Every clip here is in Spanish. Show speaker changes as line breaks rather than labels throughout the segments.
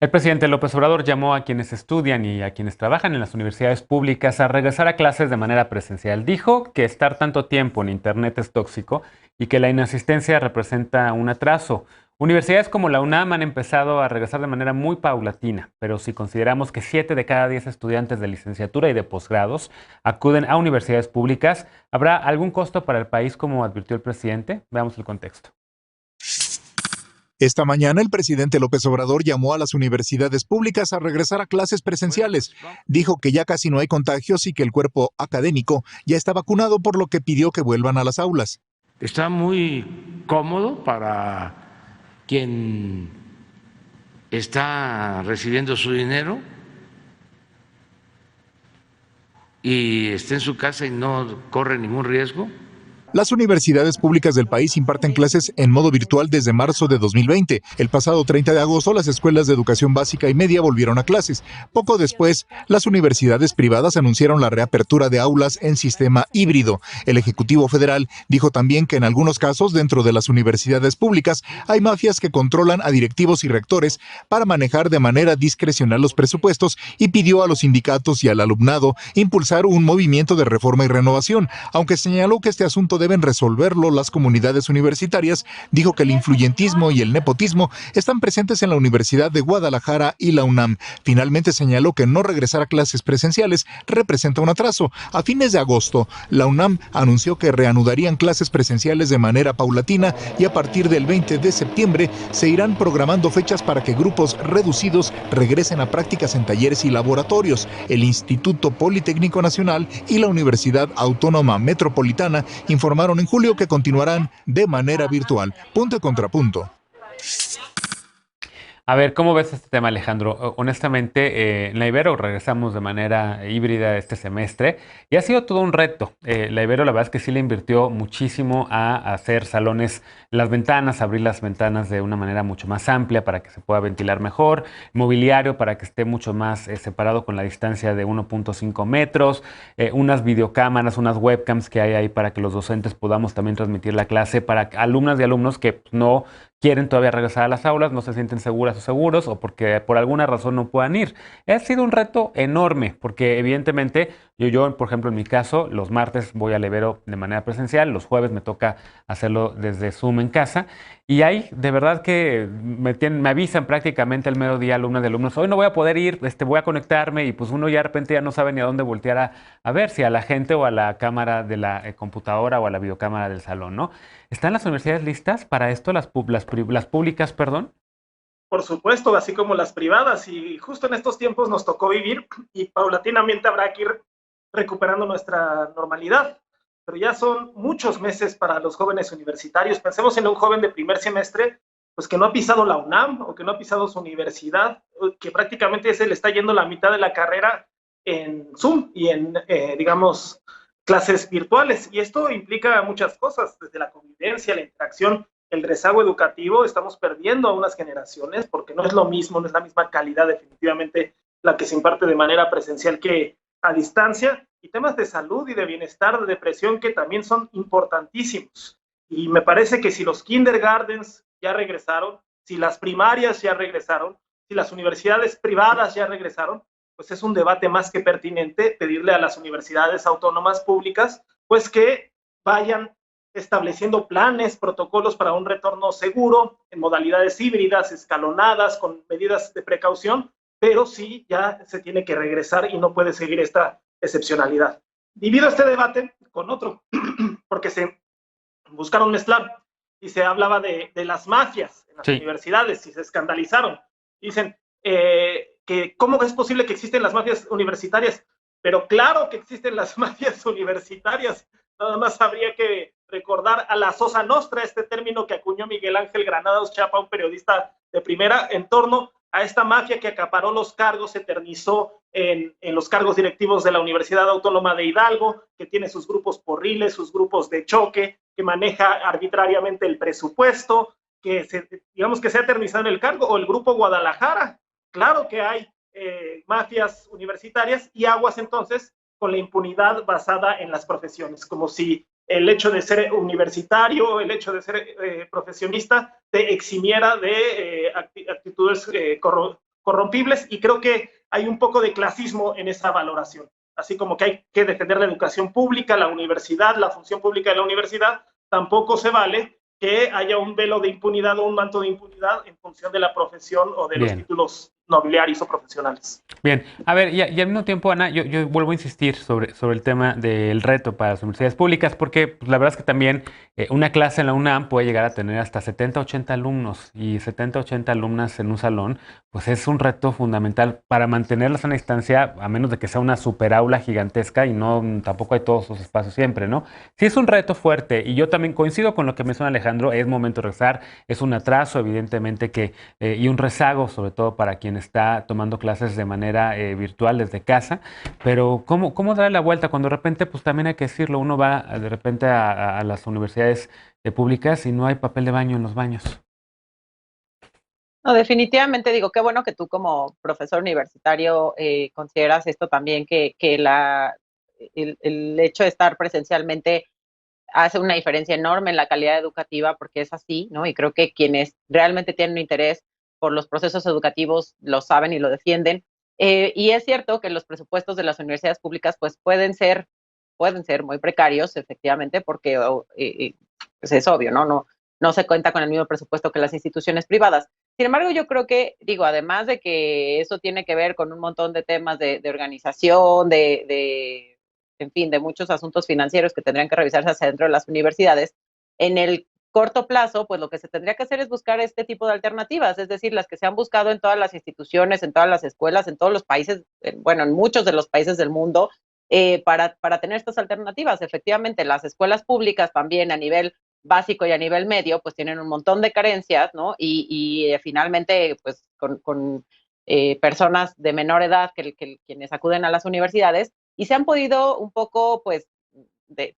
El presidente López Obrador llamó a quienes estudian y a quienes trabajan en las universidades públicas a regresar a clases de manera presencial. Dijo que estar tanto tiempo en Internet es tóxico y que la inasistencia representa un atraso. Universidades como la UNAM han empezado a regresar de manera muy paulatina, pero si consideramos que 7 de cada 10 estudiantes de licenciatura y de posgrados acuden a universidades públicas, ¿habrá algún costo para el país, como advirtió el presidente? Veamos el contexto.
Esta mañana el presidente López Obrador llamó a las universidades públicas a regresar a clases presenciales. Dijo que ya casi no hay contagios y que el cuerpo académico ya está vacunado, por lo que pidió que vuelvan a las aulas.
Está muy cómodo para quien está recibiendo su dinero y está en su casa y no corre ningún riesgo.
Las universidades públicas del país imparten clases en modo virtual desde marzo de 2020. El pasado 30 de agosto, las escuelas de educación básica y media volvieron a clases. Poco después, las universidades privadas anunciaron la reapertura de aulas en sistema híbrido. El Ejecutivo Federal dijo también que en algunos casos, dentro de las universidades públicas, hay mafias que controlan a directivos y rectores para manejar de manera discrecional los presupuestos, y pidió a los sindicatos y al alumnado impulsar un movimiento de reforma y renovación. Aunque señaló que este asunto deben resolverlo las comunidades universitarias, dijo que el influyentismo y el nepotismo están presentes en la Universidad de Guadalajara y la UNAM. Finalmente señaló que no regresar a clases presenciales representa un atraso. A fines de agosto, la UNAM anunció que reanudarían clases presenciales de manera paulatina, y a partir del 20 de septiembre se irán programando fechas para que grupos reducidos regresen a prácticas en talleres y laboratorios. El Instituto Politécnico Nacional y la Universidad Autónoma Metropolitana informaron en julio que continuarán de manera virtual. Punto y contrapunto.
A ver, ¿cómo ves este tema, Alejandro? Honestamente, en la Ibero regresamos de manera híbrida este semestre y ha sido todo un reto. La Ibero, la verdad es que sí le invirtió muchísimo a hacer salones, las ventanas, abrir las ventanas de una manera mucho más amplia para que se pueda ventilar mejor, mobiliario para que esté mucho más separado con la distancia de 1.5 metros, unas videocámaras, unas webcams que hay ahí para que los docentes podamos también transmitir la clase para alumnas y alumnos que no quieren todavía regresar a las aulas, no se sienten seguras o seguros, o porque por alguna razón no puedan ir. Ha sido un reto enorme, porque evidentemente yo, por ejemplo, en mi caso, los martes voy al Ibero de manera presencial, los jueves me toca hacerlo desde Zoom en casa, y ahí de verdad que me avisan prácticamente el mero día alumnas y alumnos: hoy no voy a poder ir, voy a conectarme, y pues uno ya de repente ya no sabe ni a dónde voltear a ver, si a la gente o a la cámara de la computadora o a la videocámara del salón, ¿no? ¿Están las universidades listas para esto, las públicas, perdón?
Por supuesto, así como las privadas, y justo en estos tiempos nos tocó vivir y paulatinamente habrá que ir recuperando nuestra normalidad. Pero ya son muchos meses para los jóvenes universitarios. Pensemos en un joven de primer semestre, pues que no ha pisado la UNAM o que no ha pisado su universidad, que prácticamente se le está yendo la mitad de la carrera en Zoom y en, digamos, clases virtuales. Y esto implica muchas cosas, desde la convivencia, la interacción, el rezago educativo. Estamos perdiendo a unas generaciones porque no es lo mismo, no es la misma calidad definitivamente la que se imparte de manera presencial que a distancia, y temas de salud y de bienestar, de depresión, que también son importantísimos. Y me parece que si los kindergartens ya regresaron, si las primarias ya regresaron, si las universidades privadas ya regresaron, pues es un debate más que pertinente pedirle a las universidades autónomas públicas pues que vayan estableciendo planes, protocolos para un retorno seguro en modalidades híbridas, escalonadas, con medidas de precaución, pero sí ya se tiene que regresar y no puede seguir esta excepcionalidad. Divido este debate con otro, porque se buscaron mezclar y se hablaba de las mafias en las universidades y se escandalizaron. Dicen que cómo es posible que existen las mafias universitarias, pero claro que existen las mafias universitarias. Nada más habría que recordar a la Sosa Nostra, este término que acuñó Miguel Ángel Granados Chapa, un periodista de primera, en torno a esta mafia que acaparó los cargos, se eternizó en los cargos directivos de la Universidad Autónoma de Hidalgo, que tiene sus grupos porriles, sus grupos de choque, que maneja arbitrariamente el presupuesto, digamos que se ha eternizado en el cargo, o el Grupo Guadalajara. Claro que hay mafias universitarias, y aguas entonces con la impunidad basada en las profesiones, como si el hecho de ser universitario, el hecho de ser profesionista, te eximiera de actitudes corrompibles, y creo que hay un poco de clasismo en esa valoración. Así como que hay que defender la educación pública, la universidad, la función pública de la universidad, tampoco se vale que haya un velo de impunidad o un manto de impunidad en función de la profesión o de los títulos nobiliarios o profesionales.
Bien, a ver, y al mismo tiempo, Ana, yo vuelvo a insistir sobre el tema del reto para las universidades públicas, porque pues, la verdad es que también una clase en la UNAM puede llegar a tener hasta 70, 80 alumnos, y 70, 80 alumnas en un salón, pues es un reto fundamental para mantenerlas a una distancia, a menos de que sea una super aula gigantesca, y no, tampoco hay todos esos espacios siempre, ¿no? Sí es un reto fuerte, y yo también coincido con lo que menciona Alejandro, es momento de regresar, es un atraso, evidentemente, y un rezago, sobre todo para quien está tomando clases de manera virtual desde casa, pero ¿cómo darle la vuelta cuando de repente, pues también hay que decirlo, uno va de repente a las universidades públicas y no hay papel de baño en los baños?
No, definitivamente digo, qué bueno que tú como profesor universitario consideras esto también, que el hecho de estar presencialmente hace una diferencia enorme en la calidad educativa, porque es así, ¿no? Y creo que quienes realmente tienen un interés por los procesos educativos lo saben y lo defienden. Y es cierto que los presupuestos de las universidades públicas pues pueden ser muy precarios, efectivamente, porque pues es obvio, ¿no? No se cuenta con el mismo presupuesto que las instituciones privadas. Sin embargo, yo creo que, digo, además de que eso tiene que ver con un montón de temas de organización, en fin, de muchos asuntos financieros que tendrían que revisarse hacia dentro de las universidades, en el corto plazo, pues lo que se tendría que hacer es buscar este tipo de alternativas, es decir, las que se han buscado en todas las instituciones, en todas las escuelas, en todos los países, bueno, en muchos de los países del mundo, para tener estas alternativas. Efectivamente, las escuelas públicas también a nivel básico y a nivel medio, pues tienen un montón de carencias, ¿no? Y finalmente, pues con personas de menor edad quienes acuden a las universidades, y se han podido un poco, pues,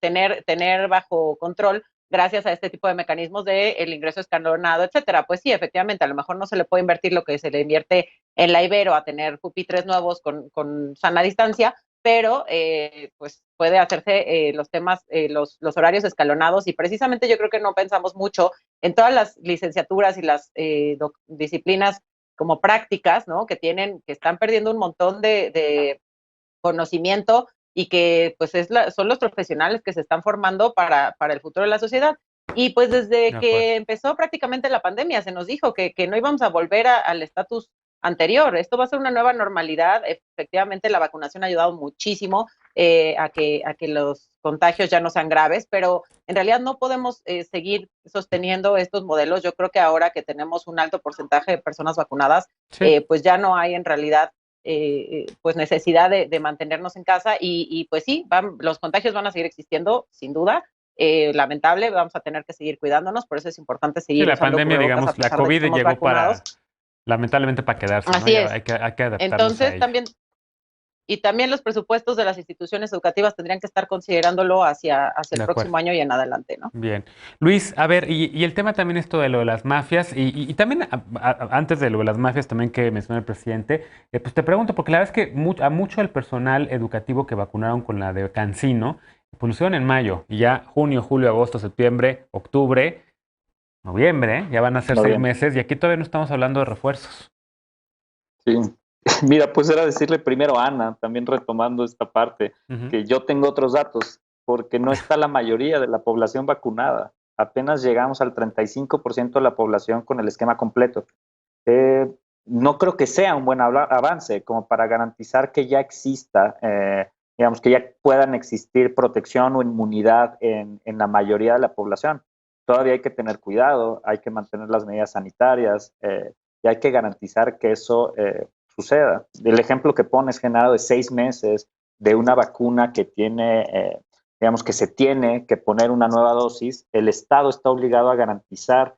tener bajo control gracias a este tipo de mecanismos de el ingreso escalonado, etcétera. Pues sí, efectivamente, a lo mejor no se le puede invertir lo que se le invierte en la Ibero a tener pupitres nuevos con sana distancia, pero pues puede hacerse los temas, los horarios escalonados, y precisamente yo creo que no pensamos mucho en todas las licenciaturas y las disciplinas como prácticas, ¿no? Que están perdiendo un montón de conocimiento, y que pues son los profesionales que se están formando para el futuro de la sociedad. Y pues desde que empezó prácticamente la pandemia se nos dijo que no íbamos a volver al estatus anterior. Esto va a ser una nueva normalidad. Efectivamente, la vacunación ha ayudado muchísimo a que los contagios ya no sean graves, pero en realidad no podemos seguir sosteniendo estos modelos. Yo creo que ahora que tenemos un alto porcentaje de personas vacunadas, sí, pues ya no hay en realidad pues necesidad de mantenernos en casa, y pues sí, los contagios van a seguir existiendo, sin duda. Lamentable, vamos a tener que seguir cuidándonos, por eso es importante seguir
usando cubrebocas. Sí, la pandemia, digamos, la COVID llegó vacunados. Lamentablemente para quedarse,
así
¿no?
Es.
Hay que adaptarnos.
Entonces, también los presupuestos de las instituciones educativas tendrían que estar considerándolo hacia el próximo año y en adelante, ¿no?
Bien. Luis, a ver, y el tema también esto de lo de las mafias, y también antes de lo de las mafias también que mencionó el presidente, pues te pregunto, porque la verdad es que a mucho del personal educativo que vacunaron con la de CanSino, pues lo hicieron en mayo, y ya junio, julio, agosto, septiembre, octubre, noviembre, ya van a ser 6 meses, y aquí todavía no estamos hablando de refuerzos.
Sí. Mira, pues era decirle primero a Ana, también retomando esta parte, que yo tengo otros datos, porque no está la mayoría de la población vacunada. Apenas llegamos al 35% de la población con el esquema completo. No creo que sea un buen avance como para garantizar que ya exista, digamos, que ya puedan existir protección o inmunidad en la mayoría de la población. Todavía hay que tener cuidado, hay que mantener las medidas sanitarias y hay que garantizar que eso suceda. El ejemplo que pones, Genaro, de 6 meses de una vacuna que tiene, digamos, que se tiene que poner una nueva dosis, el Estado está obligado a garantizar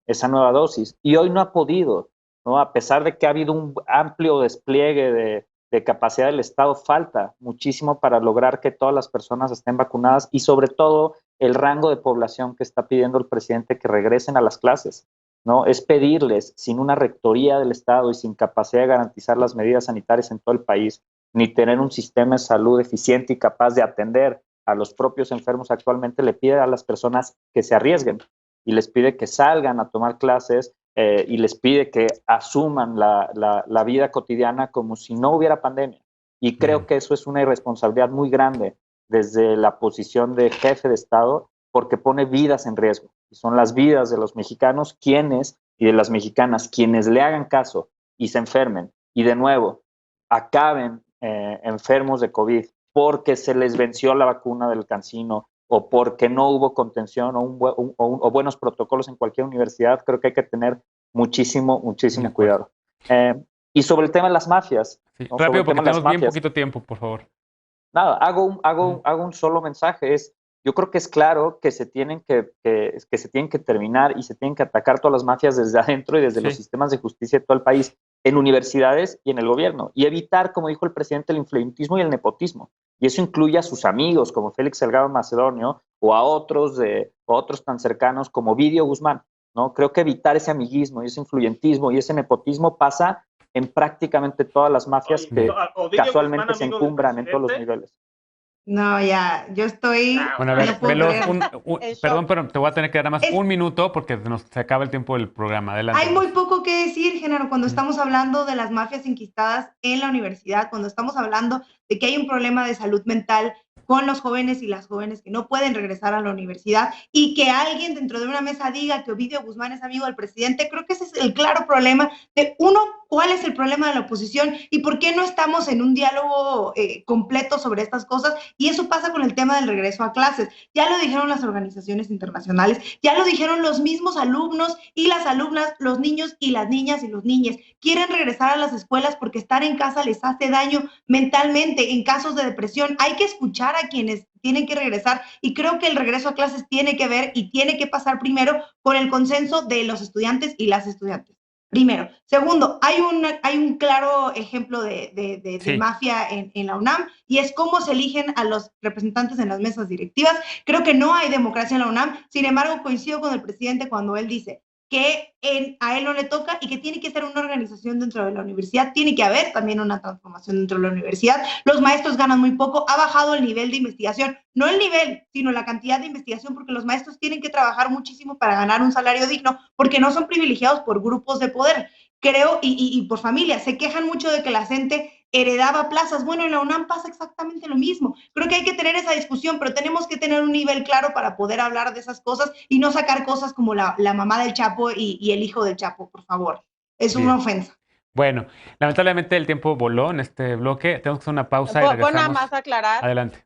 esa nueva dosis, y hoy no ha podido, ¿no? A pesar de que ha habido un amplio despliegue de capacidad del Estado, falta muchísimo para lograr que todas las personas estén vacunadas, y sobre todo el rango de población que está pidiendo el presidente que regresen a las clases, ¿no? Es pedirles, sin una rectoría del Estado y sin capacidad de garantizar las medidas sanitarias en todo el país, ni tener un sistema de salud eficiente y capaz de atender a los propios enfermos actualmente, le pide a las personas que se arriesguen y les pide que salgan a tomar clases y les pide que asuman la vida cotidiana como si no hubiera pandemia. Y creo que eso es una irresponsabilidad muy grande desde la posición de jefe de Estado, porque pone vidas en riesgo. Y son las vidas de los mexicanos y de las mexicanas quienes le hagan caso y se enfermen. Y de nuevo, acaben enfermos de COVID porque se les venció la vacuna del CanSino o porque no hubo contención o buenos protocolos en cualquier universidad. Creo que hay que tener muchísimo cuidado. Y sobre el tema de las mafias.
Sí,
¿no?
rápido, porque tenemos bien
mafias,
poquito tiempo, por favor.
Nada, hago un solo mensaje. Yo creo que es claro que se tienen que terminar y se tienen que atacar todas las mafias desde adentro y desde los sistemas de justicia de todo el país, en universidades y en el gobierno, y evitar, como dijo el presidente, el influyentismo y el nepotismo. Y eso incluye a sus amigos, como Félix Salgado Macedonio, o a otros tan cercanos como Ovidio Guzmán, ¿no? Creo que evitar ese amiguismo y ese influyentismo y ese nepotismo pasa en prácticamente todas las mafias que casualmente se encumbran en todos los niveles.
No, ya, yo estoy...
Bueno, a ver,
no puedo
Veloz,
creer.
perdón, pero te voy a tener que dar nada más un minuto porque se acaba el tiempo del programa. Adelante.
Hay muy poco que decir, Genaro, cuando estamos hablando de las mafias enquistadas en la universidad, cuando estamos hablando de que hay un problema de salud mental con los jóvenes y las jóvenes que no pueden regresar a la universidad, y que alguien dentro de una mesa diga que Ovidio Guzmán es amigo del presidente. Creo que ese es el claro problema de, uno, cuál es el problema de la oposición y por qué no estamos en un diálogo completo sobre estas cosas. Y eso pasa con el tema del regreso a clases. Ya lo dijeron las organizaciones internacionales, ya lo dijeron los mismos alumnos y las alumnas, los niños y las niñas y los niños quieren regresar a las escuelas porque estar en casa les hace daño mentalmente. En casos de depresión hay que escuchar a quienes tienen que regresar, y creo que el regreso a clases tiene que ver y tiene que pasar primero con el consenso de los estudiantes y las estudiantes. Primero. Segundo, hay un claro ejemplo de mafia en la UNAM, y es cómo se eligen a los representantes en las mesas directivas. Creo que no hay democracia en la UNAM. Sin embargo, coincido con el presidente cuando él dice que a él no le toca y que tiene que ser una organización dentro de la universidad. Tiene que haber también una transformación dentro de la universidad. Los maestros ganan muy poco, ha bajado el nivel de investigación, no el nivel, sino la cantidad de investigación, porque los maestros tienen que trabajar muchísimo para ganar un salario digno, porque no son privilegiados por grupos de poder, creo, y por familia. Se quejan mucho de que la gente heredaba plazas. Bueno, en la UNAM pasa exactamente lo mismo. Creo que hay que tener esa discusión, pero tenemos que tener un nivel claro para poder hablar de esas cosas y no sacar cosas como la mamá del Chapo y el hijo del Chapo, por favor. Es una ofensa.
Bueno, lamentablemente el tiempo voló en este bloque. Tenemos que hacer una pausa y regresamos.
Nada más aclarar.
Adelante.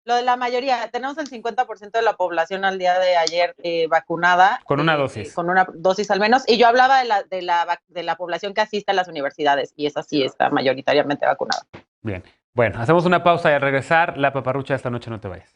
Lo de la mayoría, tenemos el 50% de la población al día de ayer vacunada.
Con una dosis.
Con una dosis al menos. Y yo hablaba de la población que asiste a las universidades, y esa sí está mayoritariamente vacunada.
Bien. Bueno, hacemos una pausa y al regresar, la paparrucha esta noche no te vayas.